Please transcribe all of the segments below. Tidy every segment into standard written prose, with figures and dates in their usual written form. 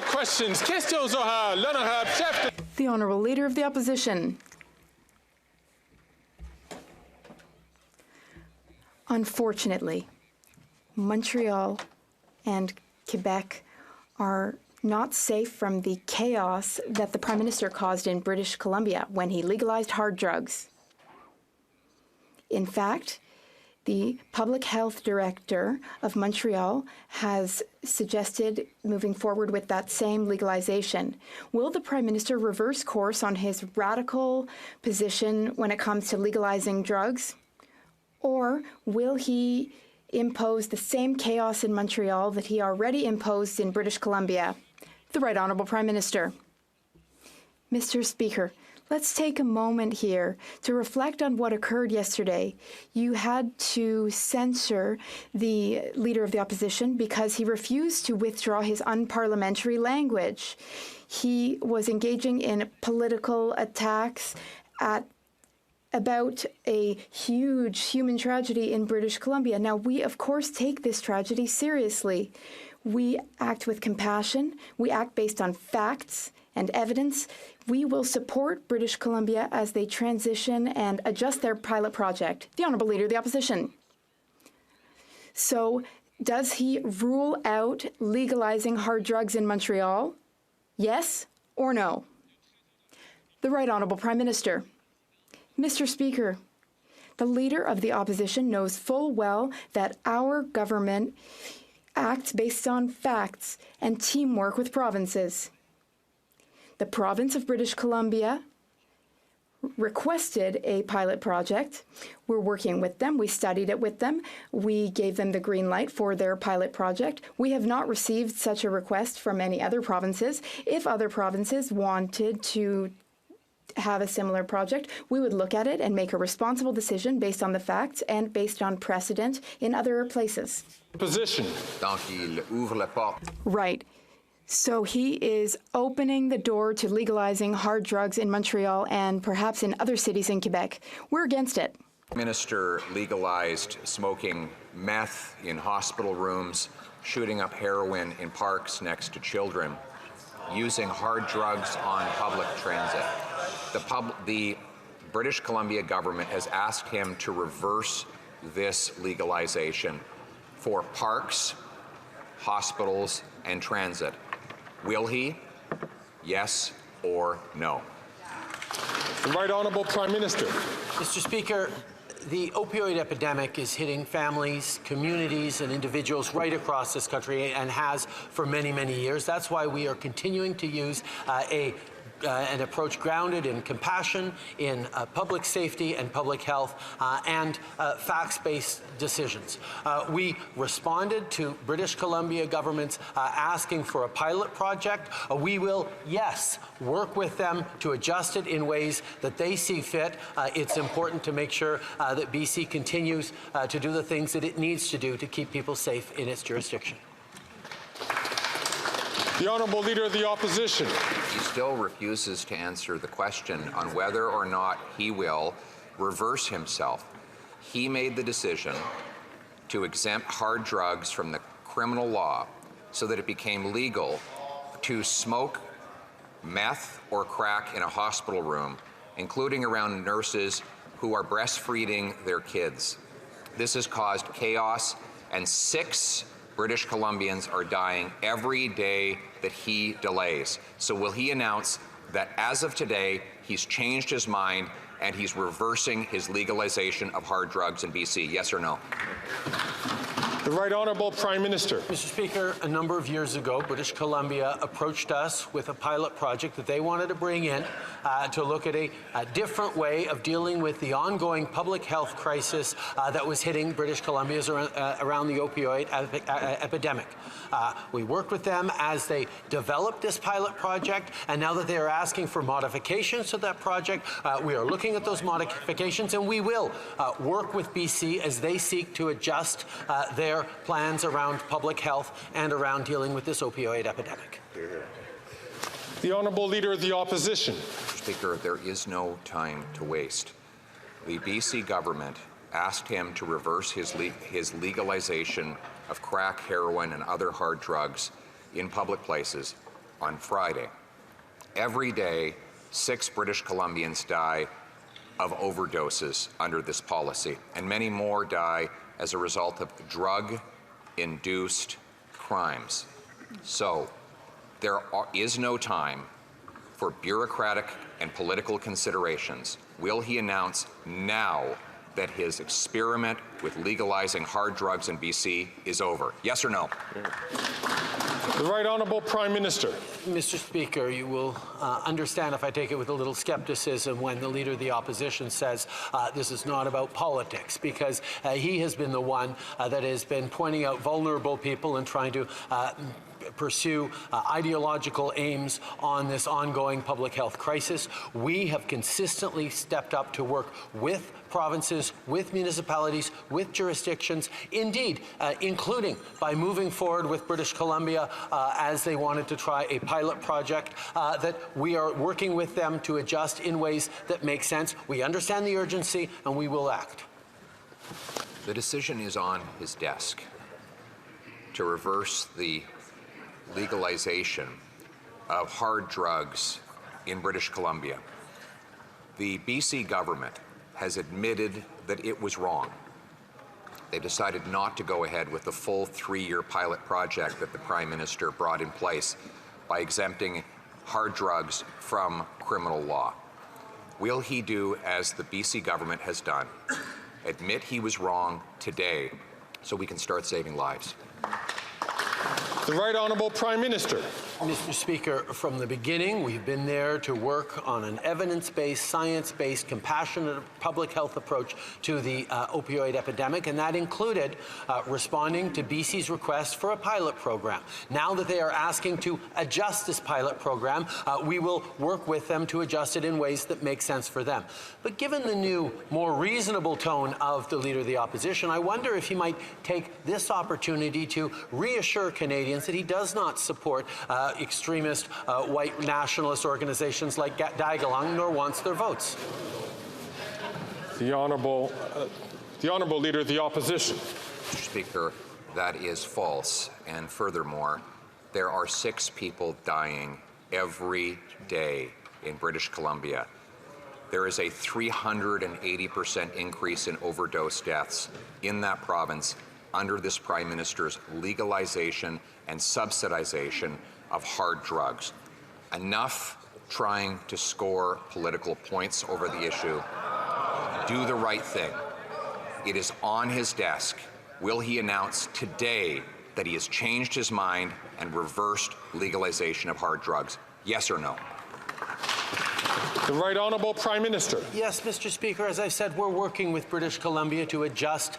questions. Questions orales. L'honorable chef de... The Honourable Leader of the Opposition. Unfortunately, Montreal and Quebec are not safe from the chaos that the Prime Minister caused in British Columbia when he legalized hard drugs. In fact, the Public Health Director of Montreal has suggested moving forward with that same legalization. Will the Prime Minister reverse course on his radical position when it comes to legalizing drugs? Or will he impose the same chaos in Montreal that he already imposed in British Columbia? The Right Honourable Prime Minister. Mr. Speaker, let's take a moment here to reflect on what occurred yesterday. You had to censure the Leader of the Opposition because he refused to withdraw his unparliamentary language. He was engaging in political attacks about a huge human tragedy in British Columbia. Now, we, of course, take this tragedy seriously. We act with compassion. We act based on facts and evidence. We will support British Columbia as they transition and adjust their pilot project. The Honourable Leader of the Opposition. So, does he rule out legalizing hard drugs in Montreal? Yes or no? The Right Honourable Prime Minister. Mr. Speaker, the Leader of the Opposition knows full well that our government acts based on facts and teamwork with provinces. The province of British Columbia requested a pilot project. We're working with them. We studied it with them. We gave them the green light for their pilot project. We have not received such a request from any other provinces. If other provinces wanted to have a similar project, we would look at it and make a responsible decision based on the facts and based on precedent in other places. Position. Donc, il ouvre la porte. Right. So he is opening the door to legalizing hard drugs in Montreal and perhaps in other cities in Quebec. We're against it. Minister legalized smoking meth in hospital rooms, shooting up heroin in parks next to children, using hard drugs on public transit. The British Columbia government has asked him to reverse this legalization for parks, hospitals, and transit. Will he? Yes or no? The Right Honourable Prime Minister. Mr. Speaker, the opioid epidemic is hitting families, communities, and individuals right across this country and has for many, many years. That's why we are continuing to use an approach grounded in compassion, in public safety and public health, and facts-based decisions. We responded to British Columbia government's asking for a pilot project. We will, yes, work with them to adjust it in ways that they see fit. It's important to make sure that BC continues to do the things that it needs to do to keep people safe in its jurisdiction. The Honourable Leader of the Opposition. He still refuses to answer the question on whether or not he will reverse himself. He made the decision to exempt hard drugs from the criminal law so that it became legal to smoke meth or crack in a hospital room, including around nurses who are breastfeeding their kids. This has caused chaos, and 6 British Columbians are dying every day that he delays. So will he announce that as of today, he's changed his mind and he's reversing his legalization of hard drugs in BC? Yes or no? The Right Honourable Prime Minister. Mr. Speaker, a number of years ago, British Columbia approached us with a pilot project that they wanted to bring in to look at a different way of dealing with the ongoing public health crisis that was hitting British Columbia around the opioid epidemic. We worked with them as they developed this pilot project, and now that they are asking for modifications to that project, we are looking at those modifications, and we will work with BC as they seek to adjust their plans around public health and around dealing with this opioid epidemic. The Honourable Leader of the Opposition. Mr. Speaker, there is no time to waste. The BC government asked him to reverse his legalization of crack, heroin, and other hard drugs in public places on Friday. Every day, 6 British Columbians die of overdoses under this policy, and many more die as a result of drug-induced crimes. So there is no time for bureaucratic and political considerations. Will he announce now that his experiment with legalizing hard drugs in BC is over? Yes or no? The Right Honourable Prime Minister. Mr. Speaker, you will understand if I take it with a little skepticism when the Leader of the Opposition says this is not about politics, because he has been the one that has been pointing out vulnerable people and trying to pursue ideological aims on this ongoing public health crisis. We have consistently stepped up to work with provinces, with municipalities, with jurisdictions, indeed, including by moving forward with British Columbia as they wanted to try a pilot project, that we are working with them to adjust in ways that make sense. We understand the urgency and we will act. The decision is on his desk to reverse the legalization of hard drugs in British Columbia. The BC government has admitted that it was wrong. They decided not to go ahead with the full 3-year pilot project that the Prime Minister brought in place by exempting hard drugs from criminal law. Will he do as the BC government has done, admit he was wrong today so we can start saving lives? The Right Honourable Prime Minister. Mr. Speaker, from the beginning, we've been there to work on an evidence-based, science-based, compassionate public health approach to the opioid epidemic, and that included responding to BC's request for a pilot program. Now that they are asking to adjust this pilot program, we will work with them to adjust it in ways that make sense for them. But given the new, more reasonable tone of the Leader of the Opposition, I wonder if he might take this opportunity to reassure Canadians that he does not support extremist white nationalist organizations like Digalong, nor wants their votes. The Honourable Leader of the Opposition. Mr. Speaker, that is false. And furthermore, there are 6 people dying every day in British Columbia. There is a 380% increase in overdose deaths in that province under this Prime Minister's legalization and subsidization of hard drugs. Enough trying to score political points over the issue. Do the right thing. It is on his desk. Will he announce today that he has changed his mind and reversed legalization of hard drugs? Yes or no? The Right Honourable Prime Minister. Yes, Mr. Speaker. As I said, we're working with British Columbia to adjust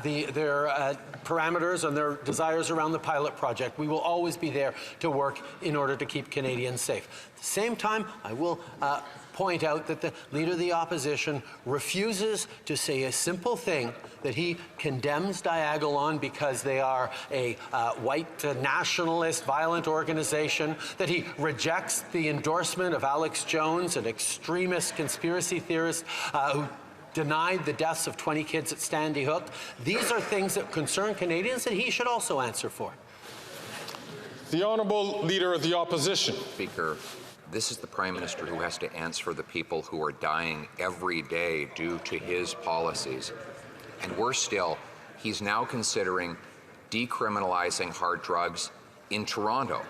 their parameters and their desires around the pilot project. We will always be there to work in order to keep Canadians safe. At the same time, I will point out that the Leader of the Opposition refuses to say a simple thing, that he condemns Diagolon because they are a white nationalist violent organization, that he rejects the endorsement of Alex Jones, an extremist conspiracy theorist who denied the deaths of 20 kids at Sandy Hook. These are things that concern Canadians that he should also answer for. The Honourable Leader of the Opposition. Speaker, this is the Prime Minister who has to answer for the people who are dying every day due to his policies. And worse still, he's now considering decriminalizing hard drugs in Toronto.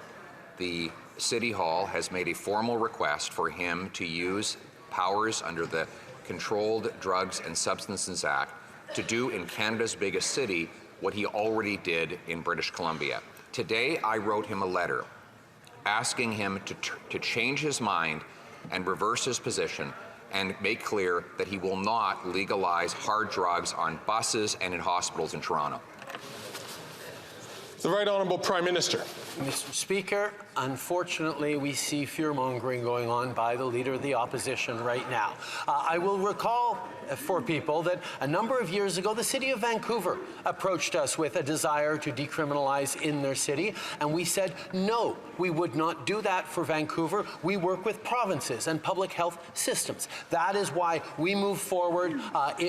The City Hall has made a formal request for him to use powers under the Controlled Drugs and Substances Act to do in Canada's biggest city what he already did in British Columbia. Today, I wrote him a letter asking him to change his mind and reverse his position and make clear that he will not legalize hard drugs on buses and in hospitals in Toronto. The Right Honourable Prime Minister. Mr. Speaker, unfortunately, we see fear-mongering going on by the Leader of the Opposition right now. I will recall for people that a number of years ago, the city of Vancouver approached us with a desire to decriminalize in their city, and we said, no, we would not do that for Vancouver. We work with provinces and public health systems. That is why we moved forward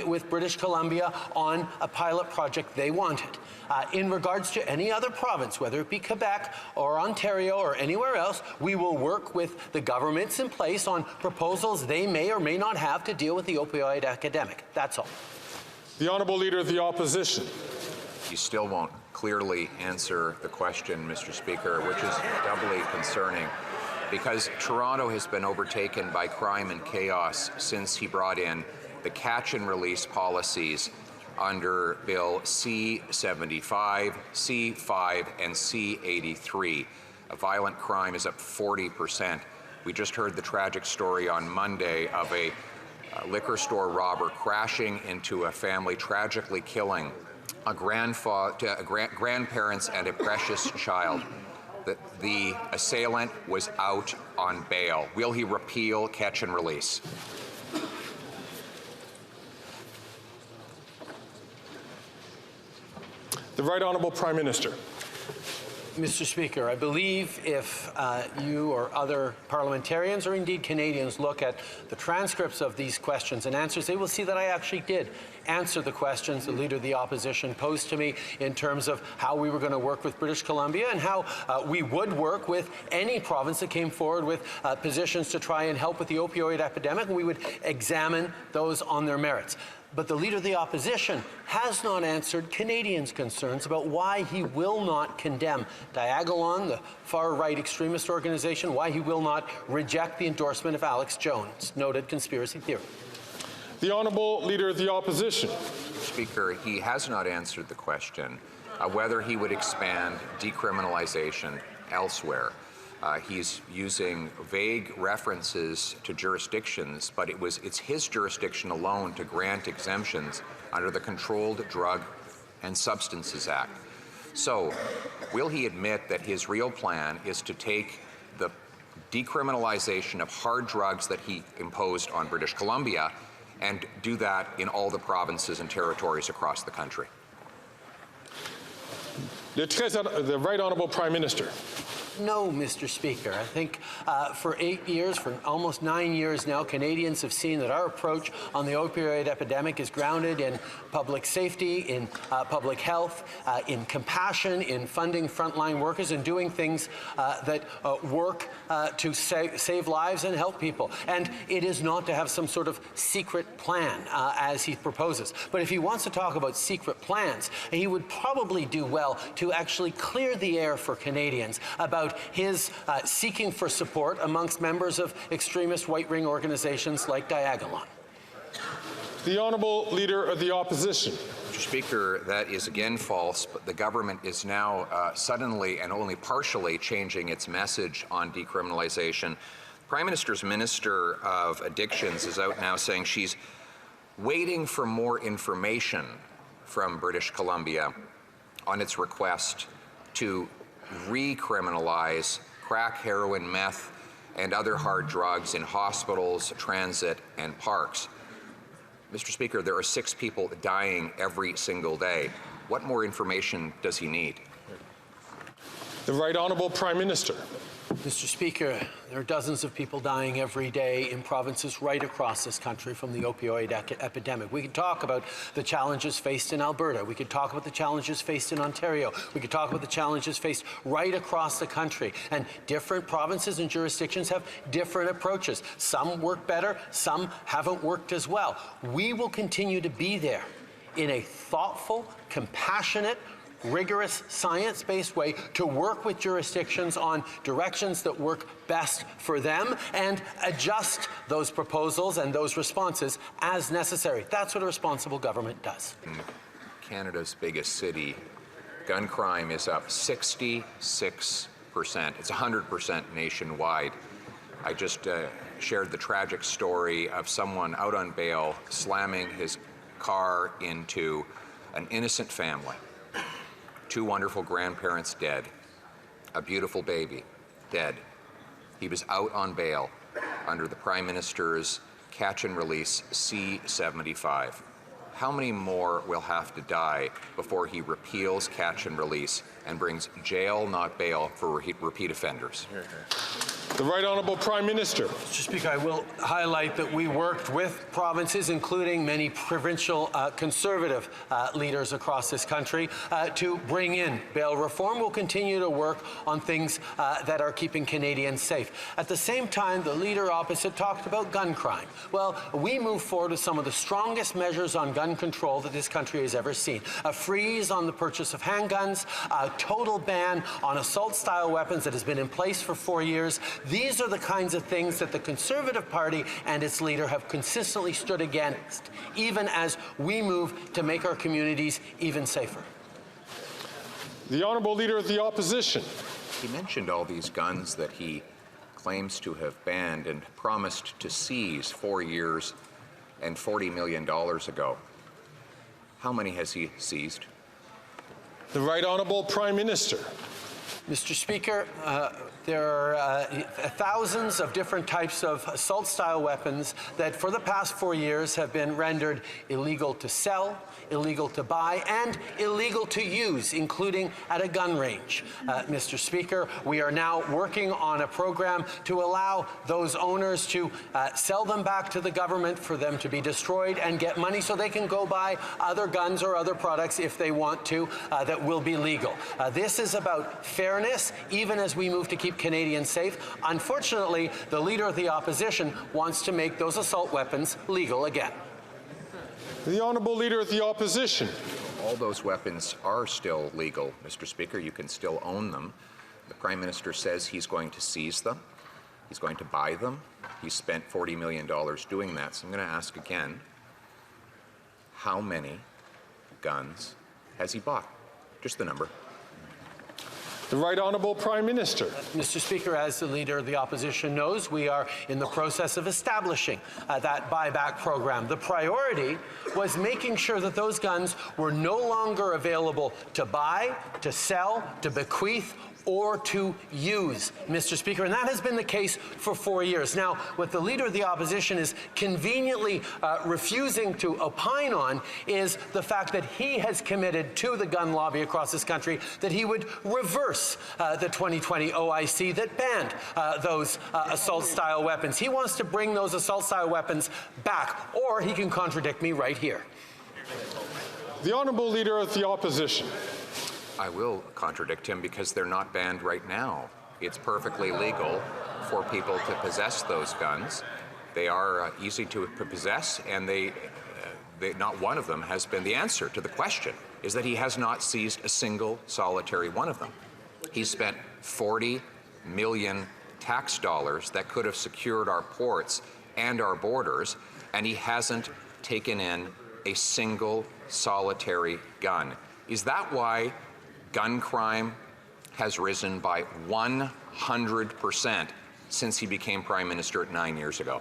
with British Columbia on a pilot project they wanted. In regards to any other province, whether it be Quebec or Ontario or anywhere else, we will work with the governments in place on proposals they may or may not have to deal with the opioid epidemic. That's all. The Honourable Leader of the Opposition. You still won't clearly answer the question, Mr. Speaker, which is doubly concerning because Toronto has been overtaken by crime and chaos since he brought in the catch and release policies under Bill C-75, C-5, and C-83. Violent crime is up 40%. We just heard the tragic story on Monday of a liquor store robber crashing into a family, tragically killing a grandparents and a precious child. The assailant was out on bail. Will he repeal catch and release? The Right Honourable Prime Minister. Mr. Speaker, I believe if you or other parliamentarians or indeed Canadians look at the transcripts of these questions and answers, they will see that I actually did answer the questions the Leader of the Opposition posed to me in terms of how we were going to work with British Columbia and how we would work with any province that came forward with positions to try and help with the opioid epidemic, and we would examine those on their merits. But the Leader of the Opposition has not answered Canadians' concerns about why he will not condemn Diagolon, the far-right extremist organization, why he will not reject the endorsement of Alex Jones, noted conspiracy theorist. The Honourable Leader of the Opposition. Speaker, he has not answered the question whether he would expand decriminalization elsewhere. He's using vague references to jurisdictions, but it's his jurisdiction alone to grant exemptions under the Controlled Drug and Substances Act. So, will he admit that his real plan is to take the decriminalization of hard drugs that he imposed on British Columbia and do that in all the provinces and territories across the country? The Right Honourable Prime Minister. No, Mr. Speaker. I think for 8 years, for almost 9 years now, Canadians have seen that our approach on the opioid epidemic is grounded in public safety, in public health, in compassion, in funding frontline workers, and doing things that work to save lives and help people. And it is not to have some sort of secret plan, as he proposes. But if he wants to talk about secret plans, he would probably do well to actually clear the air for Canadians about his seeking for support amongst members of extremist right-wing organizations like Diagolon. The Honourable Leader of the Opposition. Mr. Speaker, that is again false, but the government is now suddenly and only partially changing its message on decriminalization. Prime Minister's Minister of Addictions is out now saying she's waiting for more information from British Columbia on its request to recriminalize crack, heroin, meth, and other hard drugs in hospitals, transit, and parks. Mr. Speaker, there are 6 people dying every single day. What more information does he need? The Right Honourable Prime Minister. Mr. Speaker, there are dozens of people dying every day in provinces right across this country from the opioid epidemic. We could talk about the challenges faced in Alberta. We could talk about the challenges faced in Ontario. We could talk about the challenges faced right across the country. And different provinces and jurisdictions have different approaches. Some work better, some haven't worked as well. We will continue to be there in a thoughtful, compassionate, rigorous, science-based way to work with jurisdictions on directions that work best for them and adjust those proposals and those responses as necessary. That's what a responsible government does. In Canada's biggest city, gun crime is up 66%. It's 100% nationwide. I just shared the tragic story of someone out on bail slamming his car into an innocent family. 2 wonderful grandparents dead, a beautiful baby dead. He was out on bail under the Prime Minister's catch and release C-75. How many more will have to die before he repeals catch and release and brings jail, not bail, for repeat offenders? The Right Honourable Prime Minister. Mr. Speaker, I will highlight that we worked with provinces, including many provincial Conservative leaders across this country, to bring in bail reform. We'll continue to work on things that are keeping Canadians safe. At the same time, the leader opposite talked about gun crime. Well, we move forward with some of the strongest measures on gun control that this country has ever seen. A freeze on the purchase of handguns, a total ban on assault-style weapons that has been in place for 4 years. These are the kinds of things that the Conservative Party and its leader have consistently stood against, even as we move to make our communities even safer. The Honourable Leader of the Opposition. He mentioned all these guns that he claims to have banned and promised to seize 4 years and $40 million ago. How many has he seized? The Right Honourable Prime Minister. Mr. Speaker, there are thousands of different types of assault-style weapons that for the past 4 years have been rendered illegal to sell, illegal to buy, and illegal to use, including at a gun range. Mr. Speaker, we are now working on a program to allow those owners to sell them back to the government for them to be destroyed and get money so they can go buy other guns or other products if they want to that will be legal. This is about fairness, even as we move to keep Canadians safe. Unfortunately, the Leader of the Opposition wants to make those assault weapons legal again. The Honourable Leader of the Opposition. All those weapons are still legal, Mr. Speaker. You can still own them. The Prime Minister says he's going to seize them. He's going to buy them. He's spent $40 million doing that. So I'm going to ask again, how many guns has he bought? Just the number. The Right Honourable Prime Minister. Mr. Speaker, as the Leader of the Opposition knows, we are in the process of establishing that buyback program. The priority was making sure that those guns were no longer available to buy, to sell, to bequeath, or to use, Mr. Speaker, and that has been the case for 4 years. Now, what the Leader of the Opposition is conveniently refusing to opine on is the fact that he has committed to the gun lobby across this country that he would reverse the 2020 OIC that banned those assault-style weapons. He wants to bring those assault-style weapons back, or he can contradict me right here. The Honourable Leader of the Opposition. I will contradict him because they're not banned right now. It's perfectly legal for people to possess those guns. They are easy to possess, and not one of them has been the answer to the question, is that he has not seized a single solitary one of them. He spent 40 million tax dollars that could have secured our ports and our borders, and he hasn't taken in a single solitary gun. Is that why gun crime has risen by 100% since he became Prime Minister 9 years ago?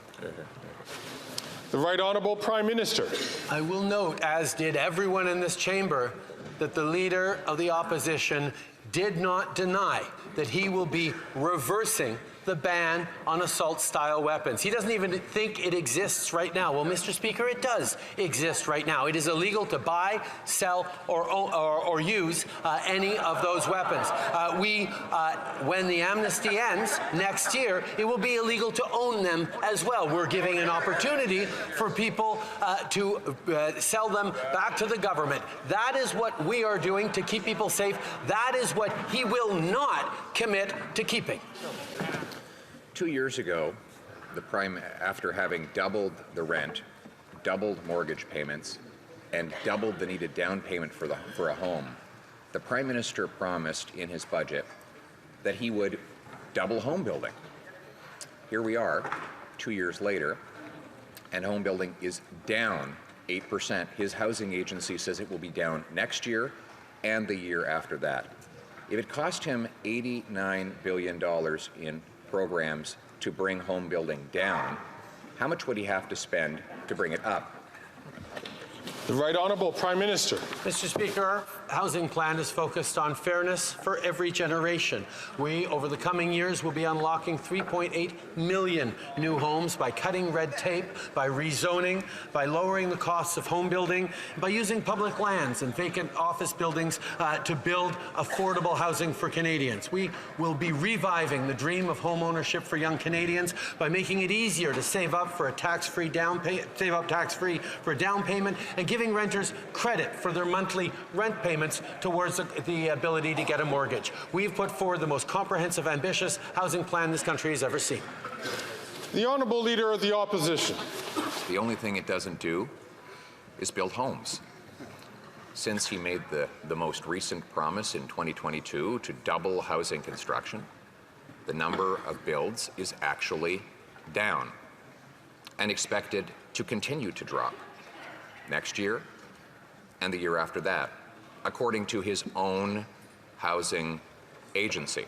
The Right Honourable Prime Minister. I will note, as did everyone in this chamber, that the Leader of the Opposition did not deny that he will be reversing the ban on assault-style weapons. He doesn't even think it exists right now. Well, Mr. Speaker, it does exist right now. It is illegal to buy, sell, or use any of those weapons. When the amnesty ends next year, it will be illegal to own them as well. We're giving an opportunity for people to sell them back to the government. That is what we are doing to keep people safe. That is what he will not commit to keeping. 2 years ago, after having doubled the rent, doubled mortgage payments, and doubled the needed down payment for a home, the Prime Minister promised in his budget that he would double home building. Here we are, 2 years later, and home building is down 8%. His housing agency says it will be down next year and the year after that. If it cost him $89 billion in programs to bring home building down, how much would he have to spend to bring it up? The Right Honourable Prime Minister. Mr. Speaker, housing plan is focused on fairness for every generation. We, over the coming years, will be unlocking 3.8 million new homes by cutting red tape, by rezoning, by lowering the costs of home building, by using public lands and vacant office buildings to build affordable housing for Canadians. We will be reviving the dream of home ownership for young Canadians by making it easier to save up for a tax-free down payment and giving renters credit for their monthly rent payments towards the ability to get a mortgage. We've put forward the most comprehensive, ambitious housing plan this country has ever seen. The Honourable Leader of the Opposition. The only thing it doesn't do is build homes. Since he made the most recent promise in 2022 to double housing construction, the number of builds is actually down and expected to continue to drop next year and the year after that, according to his own housing agency.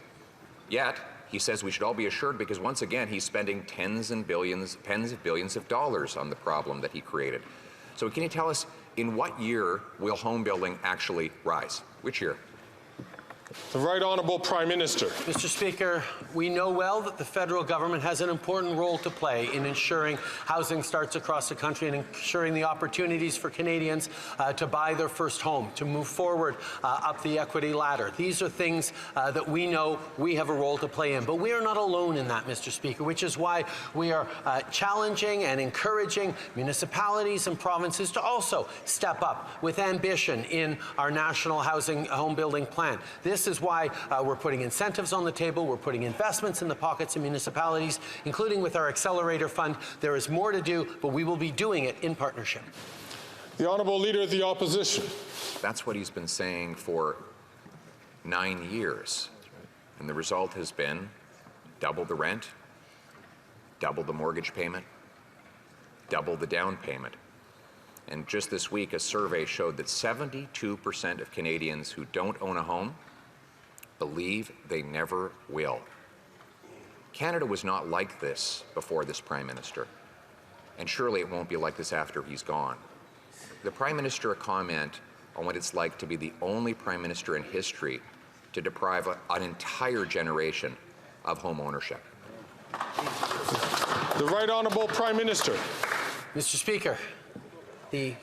Yet, he says we should all be assured because once again, he's spending tens of billions of dollars on the problem that he created. So can you tell us, in what year will home building actually rise? Which year? The Right Honourable Prime Minister. Mr. Speaker, we know well that the federal government has an important role to play in ensuring housing starts across the country and ensuring the opportunities for Canadians to buy their first home, to move forward up the equity ladder. These are things that we know we have a role to play in. But we are not alone in that, Mr. Speaker, which is why we are challenging and encouraging municipalities and provinces to also step up with ambition in our national housing home building plan. This is why we're putting incentives on the table. We're putting investments in the pockets of municipalities, including with our Accelerator Fund. There is more to do, but we will be doing it in partnership. The Honourable Leader of the Opposition. That's what he's been saying for 9 years. And the result has been double the rent, double the mortgage payment, double the down payment. And just this week, a survey showed that 72% of Canadians who don't own a home believe they never will. Canada was not like this before this Prime Minister, and surely it won't be like this after he's gone. The Prime Minister a comment on what it's like to be the only Prime Minister in history to deprive an entire generation of home ownership. The Right Honourable Prime Minister. Mr. Speaker, the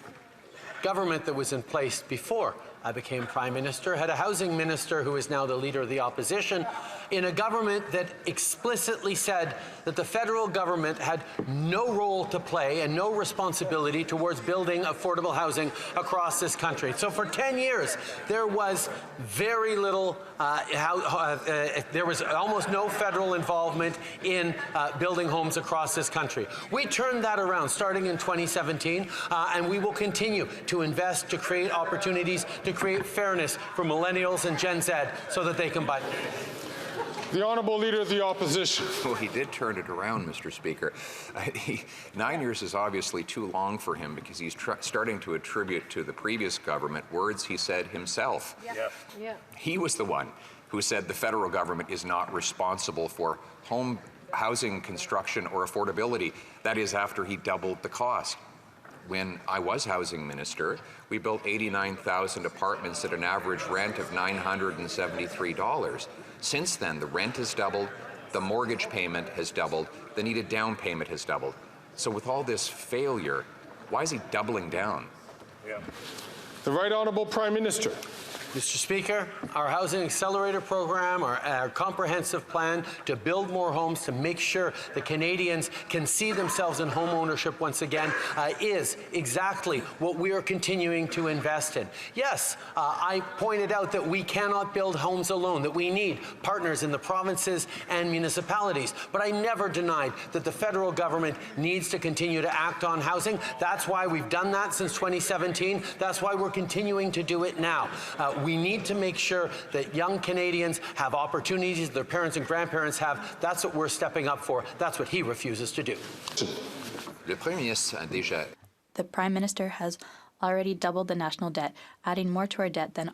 government that was in place before I became Prime Minister had a housing minister who is now the Leader of the Opposition, in a government that explicitly said that the federal government had no role to play and no responsibility towards building affordable housing across this country. So for 10 years, there was very little, there was almost no federal involvement in building homes across this country. We turned that around starting in 2017, and we will continue to invest to create opportunities, to create fairness for millennials and Gen Z so that they can buy. The Honourable Leader of the Opposition. Well, he did turn it around, Mr. Speaker. 9 years is obviously too long for him because he's starting to attribute to the previous government words he said himself. Yeah. He was the one who said the federal government is not responsible for home housing construction or affordability. That is after he doubled the cost. When I was housing minister, we built 89,000 apartments at an average rent of $973. Since then, the rent has doubled, the mortgage payment has doubled, the needed down payment has doubled. So with all this failure, why is he doubling down? The Right Honourable Prime Minister. Mr. Speaker, our Housing Accelerator program, our comprehensive plan to build more homes, to make sure that Canadians can see themselves in home ownership once again, is exactly what we are continuing to invest in. Yes, I pointed out that we cannot build homes alone, that we need partners in the provinces and municipalities, but I never denied that the federal government needs to continue to act on housing. That's why we've done that since 2017. That's why we're continuing to do it now. We need to make sure that young Canadians have opportunities their parents and grandparents have. That's what we're stepping up for. That's what he refuses to do. Le Premier ministre a déjà... The Prime Minister has already doubled the national debt, adding more to our debt than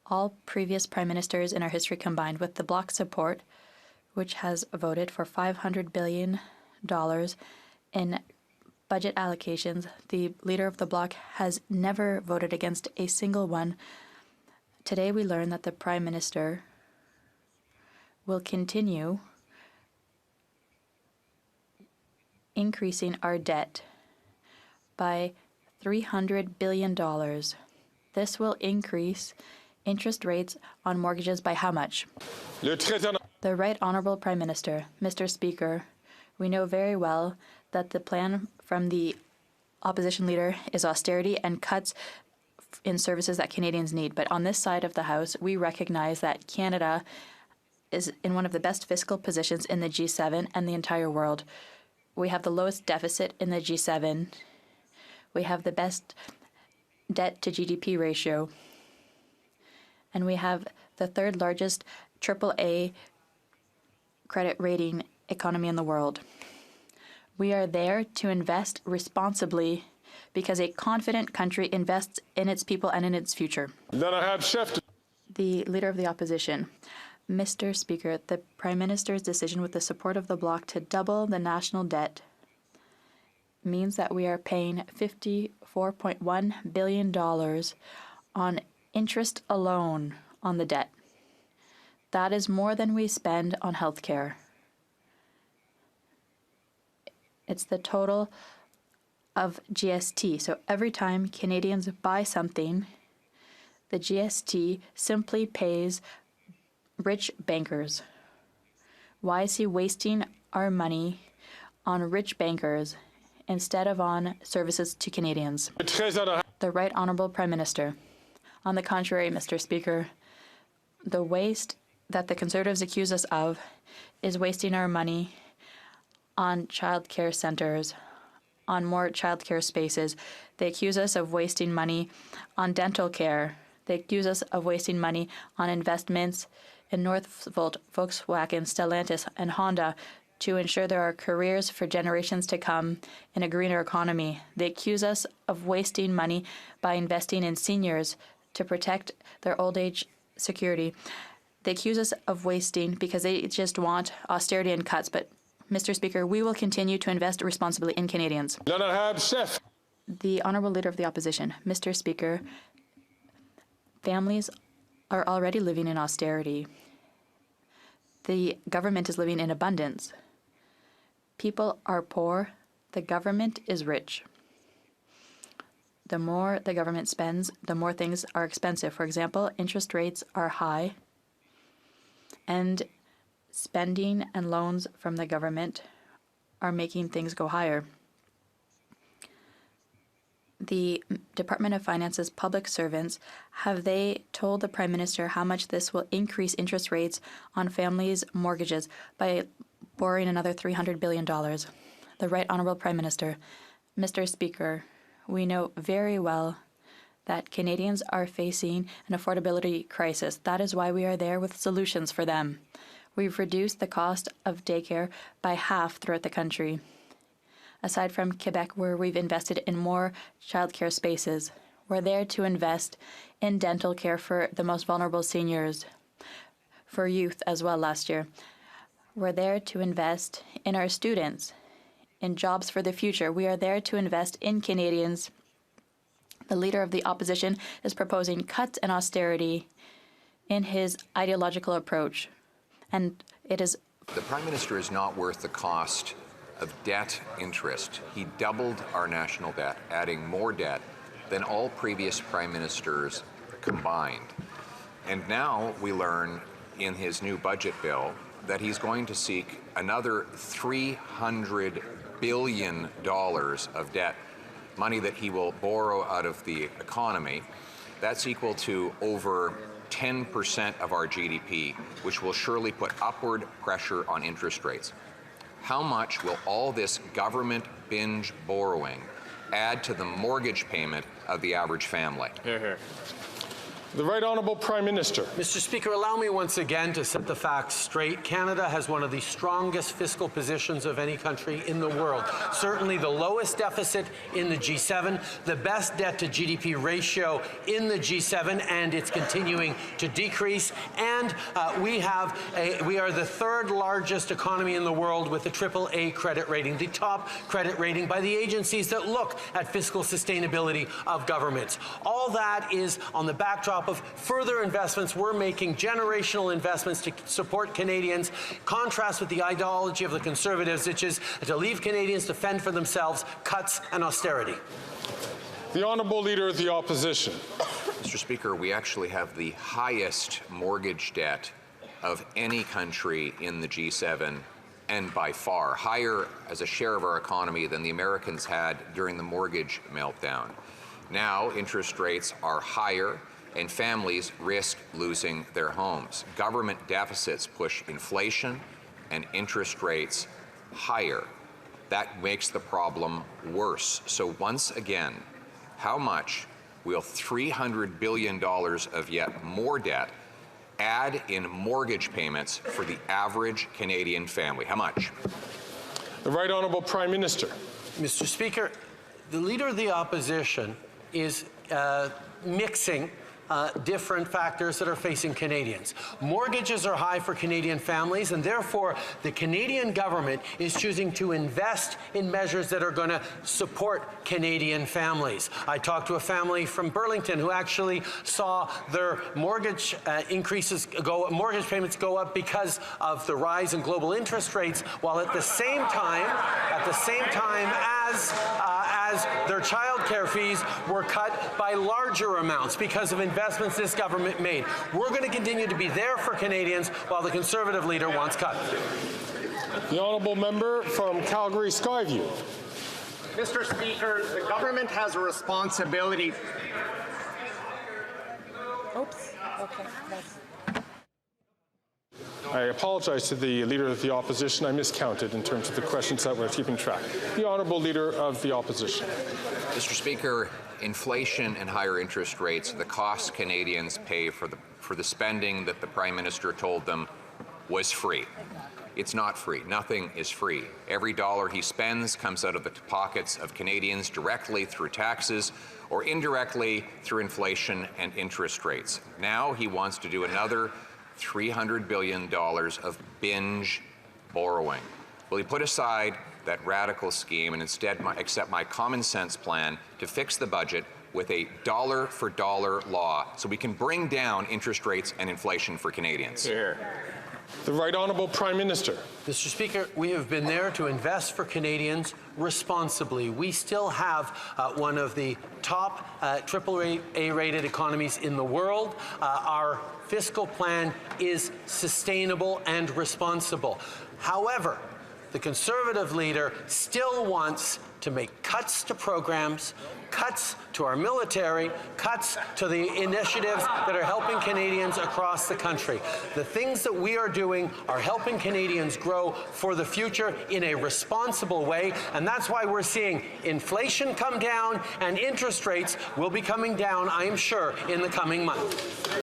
all previous Prime Ministers in our history combined, with the Bloc support, which has voted for $500 billion in budget allocations. The Leader of the Bloc has never voted against a single one. Today we learn that the Prime Minister will continue increasing our debt by $300 billion. This will increase interest rates on mortgages by how much? The Right Honourable Prime Minister, Mr. Speaker, we know very well that the plan from the opposition leader is austerity and cuts in services that Canadians need. But on this side of the House, we recognize that Canada is in one of the best fiscal positions in the G7 and the entire world. We have the lowest deficit in the G7. We have the best debt to GDP ratio. And we have the third largest AAA credit rating economy in the world. We are there to invest responsibly because a confident country invests in its people and in its future. Then I have shifted. The Leader of the Opposition. Mr. Speaker, the Prime Minister's decision with the support of the Bloc to double the national debt means that we are paying $54.1 billion on interest alone on the debt. That is more than we spend on health care. It's the total of GST. So every time Canadians buy something, the GST simply pays rich bankers. Why is he wasting our money on rich bankers instead of on services to Canadians? The Right Honourable Prime Minister. On the contrary, Mr. Speaker, the waste that the Conservatives accuse us of is wasting our money on childcare centres, on more childcare spaces. They accuse us of wasting money on dental care. They accuse us of wasting money on investments in Northvolt, Volkswagen, Stellantis, and Honda to ensure there are careers for generations to come in a greener economy. They accuse us of wasting money by investing in seniors to protect their old age security. They accuse us of wasting because they just want austerity and cuts. But, Mr. Speaker, we will continue to invest responsibly in Canadians. The Honourable Leader of the Opposition. Mr. Speaker, families are already living in austerity. The government is living in abundance. People are poor. The government is rich. The more the government spends, the more things are expensive. For example, interest rates are high, and spending and loans from the government are making things go higher. The Department of Finance's public servants, have they told the Prime Minister how much this will increase interest rates on families' mortgages by borrowing another $300 billion? The Right Honourable Prime Minister. Mr. Speaker, we know very well that Canadians are facing an affordability crisis. That is why we are there with solutions for them. We've reduced the cost of daycare by half throughout the country. Aside from Quebec, where we've invested in more childcare spaces, we're there to invest in dental care for the most vulnerable seniors, for youth as well last year. We're there to invest in our students, in jobs for the future. We are there to invest in Canadians. The Leader of the Opposition is proposing cuts and austerity in his ideological approach, and it is... The Prime Minister is not worth the cost of debt interest. He doubled our national debt, adding more debt than all previous Prime Ministers combined. And now we learn in his new budget bill that he's going to seek another $300 billion of debt, money that he will borrow out of the economy. That's equal to over 10% of our GDP, which will surely put upward pressure on interest rates. How much will all this government binge borrowing add to the mortgage payment of the average family? Hear, hear. The Right Honourable Prime Minister. Mr. Speaker, allow me once again to set the facts straight. Canada has one of the strongest fiscal positions of any country in the world. Certainly the lowest deficit in the G7, the best debt to GDP ratio in the G7, and it's continuing to decrease. And we are the third largest economy in the world with a AAA credit rating, the top credit rating by the agencies that look at fiscal sustainability of governments. All that is on the backdrop of further investments we're making, generational investments to support Canadians, contrast with the ideology of the Conservatives, which is to leave Canadians to fend for themselves, cuts and austerity. The Honourable Leader of the Opposition. Mr. Speaker, we actually have the highest mortgage debt of any country in the G7, and by far higher as a share of our economy than the Americans had during the mortgage meltdown. Now interest rates are higher and families risk losing their homes. Government deficits push inflation and interest rates higher. That makes the problem worse. So once again, how much will $300 billion of yet more debt add in mortgage payments for the average Canadian family? How much? The Right Honourable Prime Minister. Mr. Speaker, the Leader of the Opposition is mixing different factors that are facing Canadians. Mortgages are high for Canadian families, and therefore the Canadian government is choosing to invest in measures that are going to support Canadian families. I talked to a family from Burlington who actually saw their mortgage mortgage payments go up because of the rise in global interest rates, while at the same time as their child care fees were cut by larger amounts because of investments this government made. We're going to continue to be there for Canadians while the Conservative leader wants cuts. The Honourable Member from Calgary Skyview. Mr. Speaker, the government has a responsibility. Oops. Okay. I apologize to the Leader of the Opposition. I miscounted in terms of the questions that we're keeping track. The Honourable Leader of the Opposition. Mr. Speaker, inflation and higher interest rates are the cost Canadians pay for the spending that the Prime Minister told them was free. It's not free. Nothing is free. Every dollar he spends comes out of the pockets of Canadians directly through taxes or indirectly through inflation and interest rates. Now he wants to do another $300 billion of binge borrowing. Will he put aside that radical scheme and instead accept my common sense plan to fix the budget with a dollar-for-dollar law so we can bring down interest rates and inflation for Canadians? The Right Honourable Prime Minister. Mr. Speaker, we have been there to invest for Canadians responsibly. We still have one of the top AAA-rated economies in the world. Our fiscal plan is sustainable and responsible. However, the Conservative leader still wants to make cuts to programs, cuts to our military, cuts to the initiatives that are helping Canadians across the country. The things that we are doing are helping Canadians grow for the future in a responsible way, and that's why we're seeing inflation come down and interest rates will be coming down, I am sure, in the coming months.